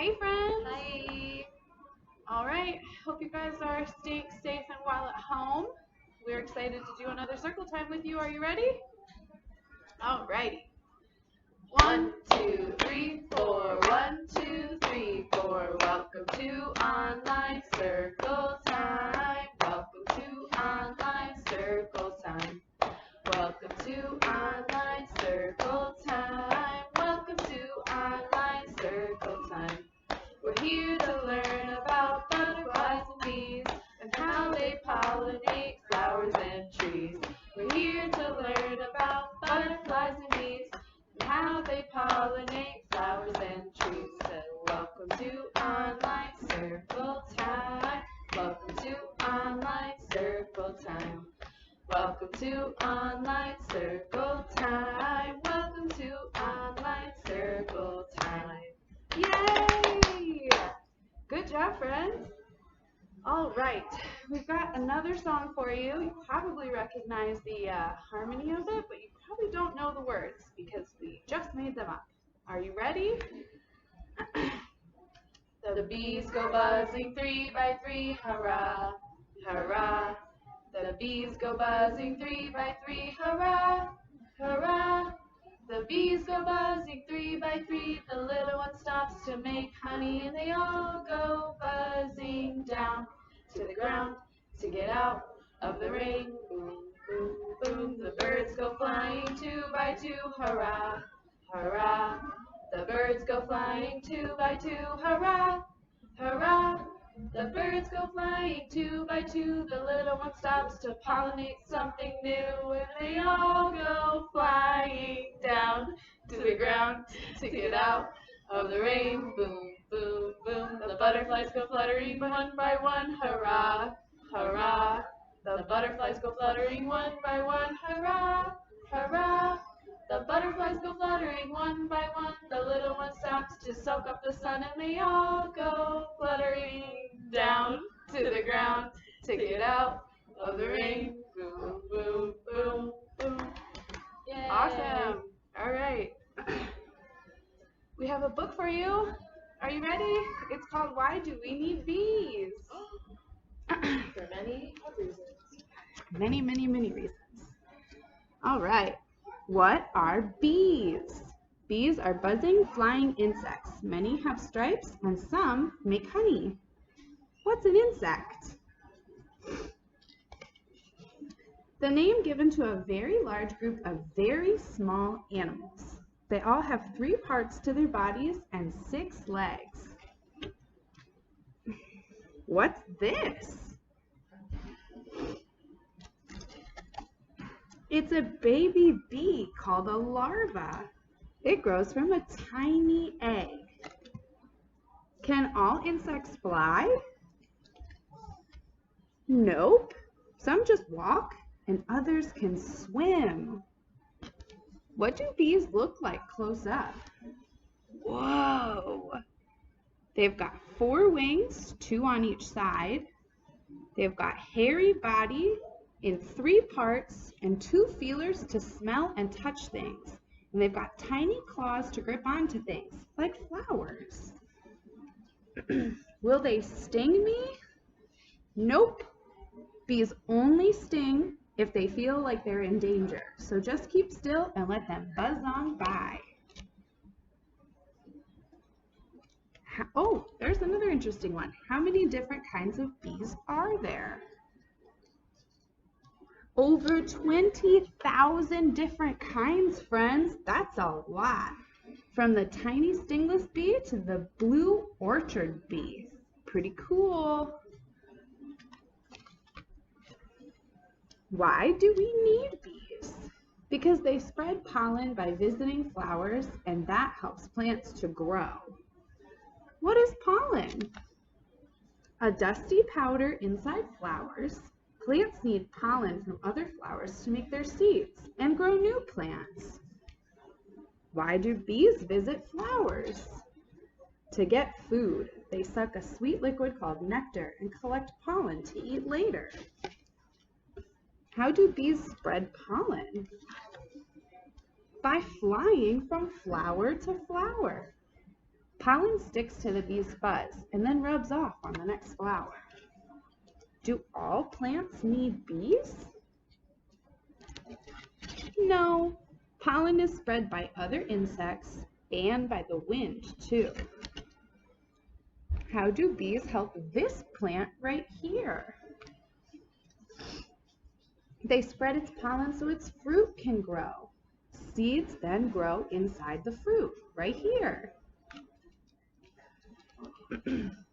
Hey friends! Hi! All right, hope you guys are staying safe and well at home. We're excited to do another circle time with you. Are you ready? All righty. 1, 2, 3, 4. 1, 2, 3, 4. Welcome to online circle time. Welcome to online circle time. Welcome to online circle time. Welcome to online circle time. We're here to learn about butterflies and bees and how they pollinate flowers and trees. We're here to learn about butterflies and bees and how they pollinate flowers and trees. So welcome to online circle time. Welcome to online circle time. Welcome to online circle time. Welcome to online circle time. Yay! Good job, friends. All right, we've got another song for you. You probably recognize the harmony of it, but you probably don't know the words because we just made them up. Are you ready? The bees go buzzing 3 by 3, hurrah, hurrah. The bees go buzzing 3 by 3, hurrah, hurrah. The bees go buzzing 3 by 3. The little one stops to make honey, and they all go buzzing down to the ground to get out of the rain. Boom, boom, boom. The birds go flying 2 by 2, hurrah, hurrah. The birds go flying 2 by 2, hurrah, hurrah. The birds go flying 2 by 2. The little one stops to pollinate something new, and they all go flying down to the ground to get out of the rain. Boom, boom, boom. The butterflies go fluttering 1 by 1, hurrah, hurrah. The butterflies go fluttering 1 by 1, hurrah, hurrah. The butterflies go fluttering 1 by 1. The little one stops to soak up the sun, and they all go fluttering down to the ground to get out of the rain. Boom, boom, boom, boom. Yay. Awesome. All right. We have a book for you. Are you ready? It's called Why Do We Need Bees? For many reasons. Many, many, many reasons. All right. What are bees? Bees are buzzing, flying insects. Many have stripes and some make honey. What's an insect? The name given to a very large group of very small animals. They all have 3 parts to their bodies and 6 legs. What's this? It's a baby bee called a larva. It grows from a tiny egg. Can all insects fly? Nope. Some just walk and others can swim. What do bees look like close up? Whoa! They've got 4 wings, 2 on each side. They've got hairy body in 3 parts and 2 feelers to smell and touch things. And they've got tiny claws to grip onto things, like flowers. Will they sting me? Nope. Bees only sting if they feel like they're in danger. So just keep still and let them buzz on by. Oh, there's another interesting one. How many different kinds of bees are there? Over 20,000 different kinds, friends. That's a lot. From the tiny stingless bee to the blue orchard bee. Pretty cool. Why do we need bees? Because they spread pollen by visiting flowers, and that helps plants to grow. What is pollen? A dusty powder inside flowers. Plants need pollen from other flowers to make their seeds and grow new plants. Why do bees visit flowers? To get food. They suck a sweet liquid called nectar and collect pollen to eat later. How do bees spread pollen? By flying from flower to flower. Pollen sticks to the bee's buzz and then rubs off on the next flower. Do all plants need bees? No, pollen is spread by other insects and by the wind too. How do bees help this plant right here? They spread its pollen so its fruit can grow. Seeds then grow inside the fruit, right here.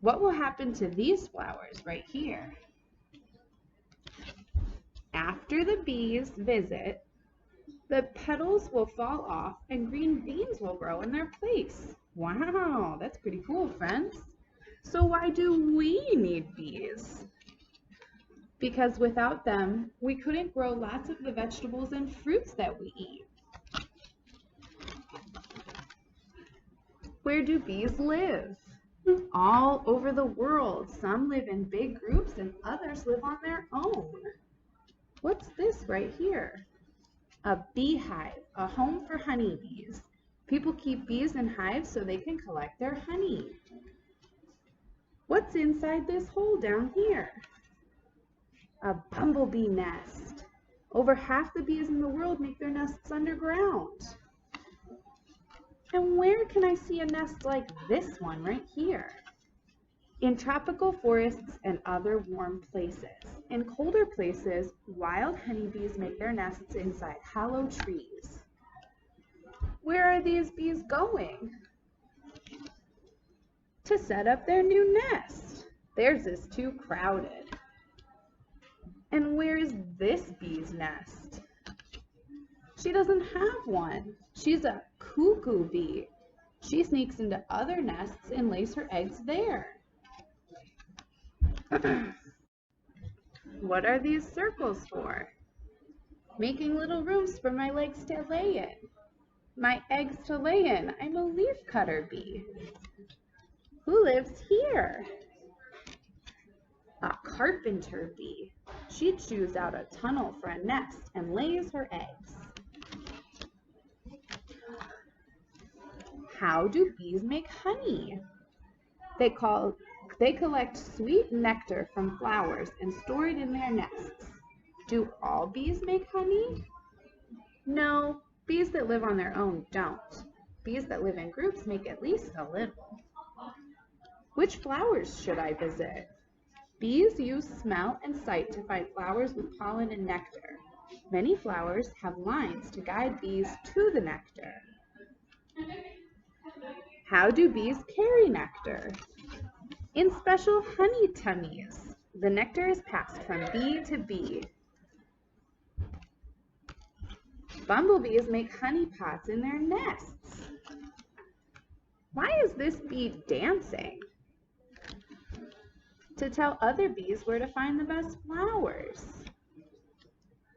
What will happen to these flowers right here? After the bees visit, the petals will fall off and green beans will grow in their place. Wow, that's pretty cool, friends. So why do we need bees? Because without them, we couldn't grow lots of the vegetables and fruits that we eat. Where do bees live? All over the world. Some live in big groups and others live on their own. What's this right here? A beehive, a home for honeybees. People keep bees in hives so they can collect their honey. What's inside this hole down here? A bumblebee nest. Over half the bees in the world make their nests underground. And where can I see a nest like this one right here? In tropical forests and other warm places. In colder places, wild honeybees make their nests inside hollow trees. Where are these bees going? To set up their new nest. Theirs is too crowded. And where is this bee's nest? She doesn't have one. She's a cuckoo bee. She sneaks into other nests and lays her eggs there. What are these circles for? Making little rooms for my legs to lay in. My eggs to lay in. I'm a leafcutter bee. Who lives here? A carpenter bee. She chews out a tunnel for a nest and lays her eggs. How do bees make honey? They collect sweet nectar from flowers and store it in their nests. Do all bees make honey? No, bees that live on their own don't. Bees that live in groups make at least a little. Which flowers should I visit? Bees use smell and sight to find flowers with pollen and nectar. Many flowers have lines to guide bees to the nectar. How do bees carry nectar? In special honey tummies. The nectar is passed from bee to bee. Bumblebees make honey pots in their nests. Why is this bee dancing? To tell other bees where to find the best flowers.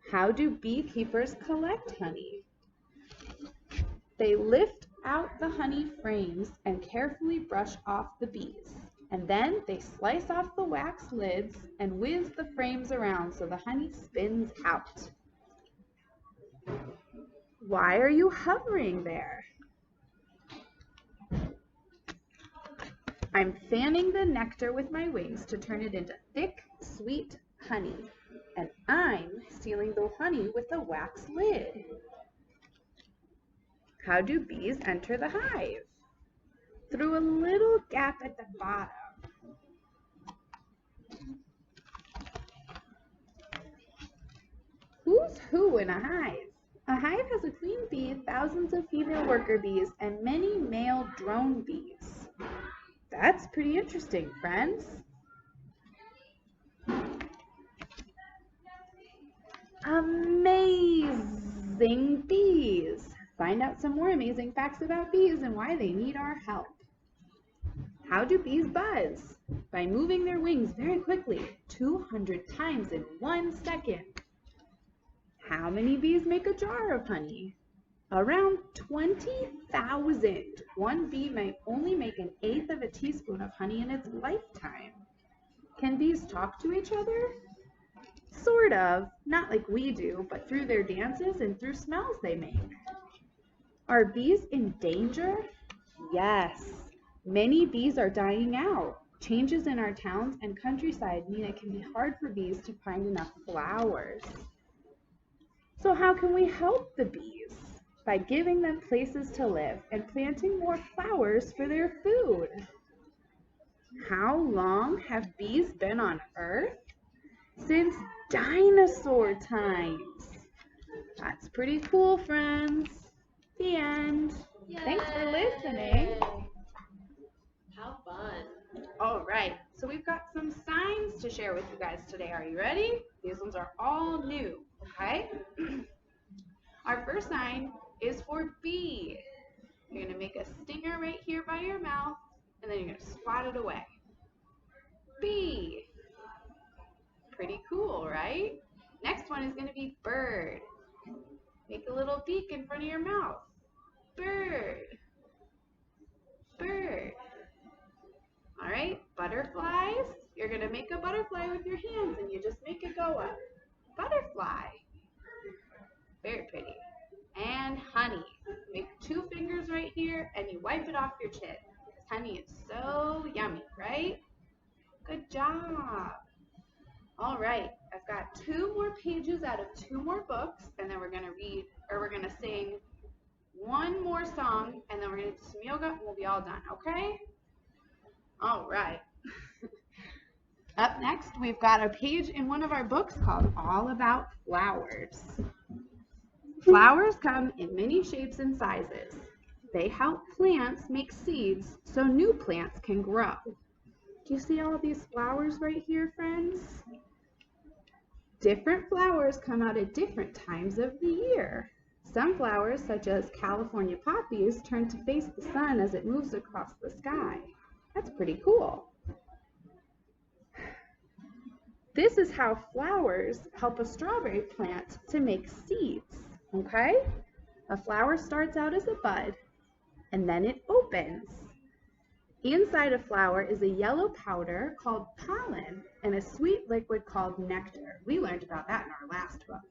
How do beekeepers collect honey? They lift out the honey frames and carefully brush off the bees. And then they slice off the wax lids and whiz the frames around so the honey spins out. Why are you hovering there? I'm fanning the nectar with my wings to turn it into thick, sweet honey. And I'm sealing the honey with a wax lid. How do bees enter the hive? Through a little gap at the bottom. Who's who in a hive? A hive has a queen bee, thousands of female worker bees, and many male drone bees. That's pretty interesting, friends. Amazing bees. Find out some more amazing facts about bees and why they need our help. How do bees buzz? By moving their wings very quickly, 200 times in 1 second. How many bees make a jar of honey? Around 20,000. One bee might only make 1/8 of a teaspoon of honey in its lifetime. Can bees talk to each other? Sort of, not like we do, but through their dances and through smells they make. Are bees in danger? Yes. Many bees are dying out. Changes in our towns and countryside mean it can be hard for bees to find enough flowers. So how can we help the bees? By giving them places to live and planting more flowers for their food. How long have bees been on Earth? Since dinosaur times. That's pretty cool, friends. The end. Yay. Thanks for listening. How fun. All right, so we've got some signs to share with you guys today. Are you ready? These ones are all new, okay? Our first sign is for bee. You're going to make a stinger right here by your mouth, and then you're going to swat it away. Bee. Pretty cool, right? Next one is going to be bird. Make a little beak in front of your mouth. Bird. Bird. All right, butterflies. You're going to make a butterfly with your hands, and you just make it go up. Butterfly. Very pretty. And honey. Make 2 fingers right here, and you wipe it off your chin. Because honey is so yummy, right? Good job. All right, I've got 2 more pages out of 2 more books, and then we're going to sing 1 more song, and then we're going to do some yoga, and we'll be all done, okay? All right. Up next, we've got a page in one of our books called All About Flowers. Flowers come in many shapes and sizes. They help plants make seeds so new plants can grow. Do you see all these flowers right here, friends? Different flowers come out at different times of the year. Some flowers, such as California poppies, turn to face the sun as it moves across the sky. That's pretty cool. This is how flowers help a strawberry plant to make seeds, okay? A flower starts out as a bud, and then it opens. Inside a flower is a yellow powder called pollen and a sweet liquid called nectar. We learned about that in our last book.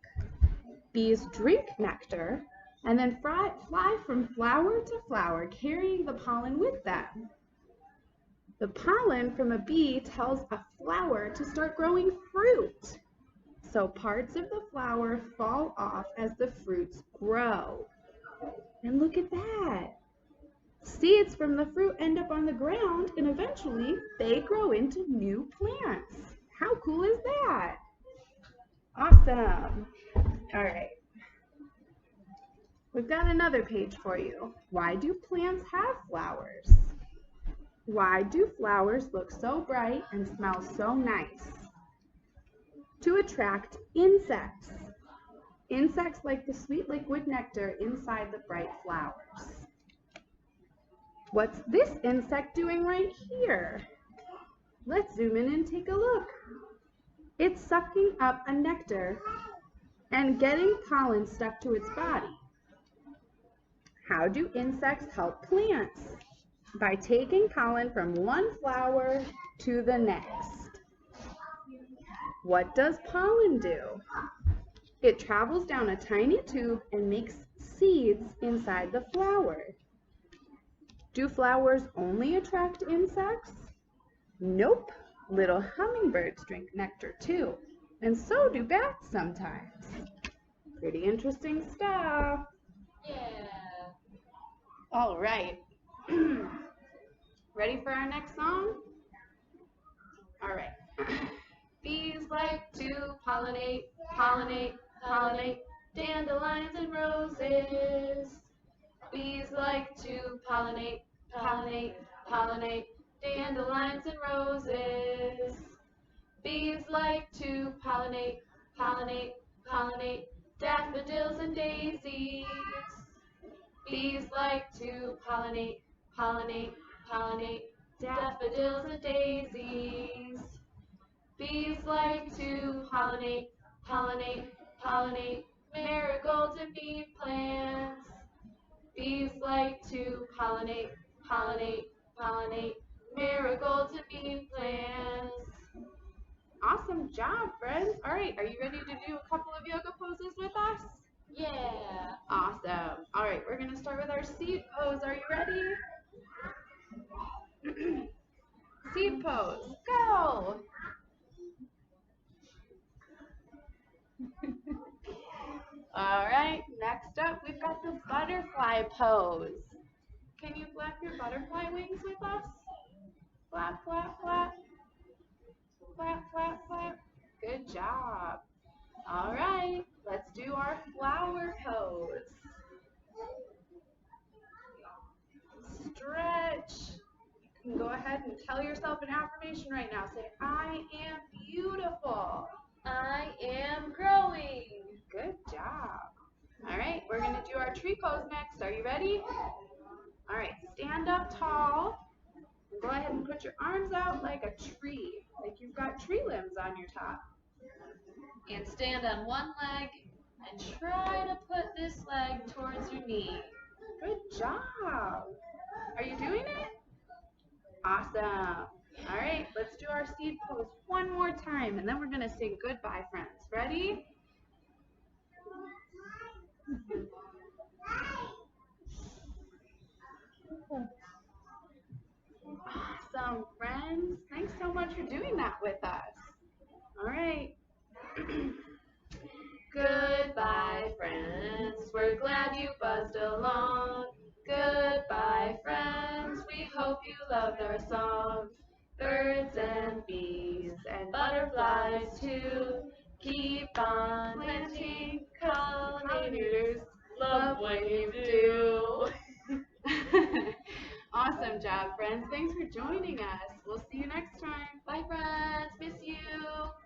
Bees drink nectar and then fly from flower to flower, carrying the pollen with them. The pollen from a bee tells a flower to start growing fruit. So parts of the flower fall off as the fruits grow. And look at that. Seeds from the fruit end up on the ground, and eventually they grow into new plants. How cool is that? Awesome. All right. We've got another page for you. Why do plants have flowers? Why do flowers look so bright and smell so nice? To attract insects. Insects like the sweet liquid nectar inside the bright flowers. What's this insect doing right here? Let's zoom in and take a look. It's sucking up a nectar and getting pollen stuck to its body. How do insects help plants? By taking pollen from one flower to the next. What does pollen do? It travels down a tiny tube and makes seeds inside the flower. Do flowers only attract insects? Nope. Little hummingbirds drink nectar too, and so do bats sometimes. Pretty interesting stuff. Yeah. All right. Ready for our next song? All right. Bees like to pollinate, pollinate, pollinate, dandelions and roses. Bees like to pollinate, pollinate, pollinate, dandelions and roses. Bees like to pollinate, pollinate, pollinate, daffodils and daisies. Bees like to pollinate, pollinate, pollinate, daffodils and daisies. Bees like to pollinate, pollinate, pollinate, marigolds and bean plants. Bees like to pollinate, pollinate, pollinate, marigolds and bean plants. Awesome job, friends. All right, are you ready to do a couple of yoga poses with us? Yeah. Awesome. All right, we're going to start with our seat pose. Are you ready? Seed pose, go! All right, next up we've got the butterfly pose. Can you flap your butterfly wings with us? Flap, flap, flap. Flap, flap, flap. Good job. All right, let's do our flower pose. Stretch. You can go ahead and tell yourself an affirmation right now. Say, I am beautiful. I am growing. Good job. All right, we're going to do our tree pose next. Are you ready? All right, stand up tall. And go ahead and put your arms out like a tree, like you've got tree limbs on your top. And stand on one leg and try to put this leg towards your knee. Good job. Are you doing it? Awesome. All right, let's do our seed pose one more time, and then we're going to say goodbye, friends. Ready? Awesome, friends. Thanks so much for doing that with us. All right. Goodbye, friends. We're glad you buzzed along. Goodbye, friends. We hope you loved our song. Birds and bees and butterflies too. Keep on planting, pollinators. Love what you do. Awesome job, friends. Thanks for joining us. We'll see you next time. Bye, friends.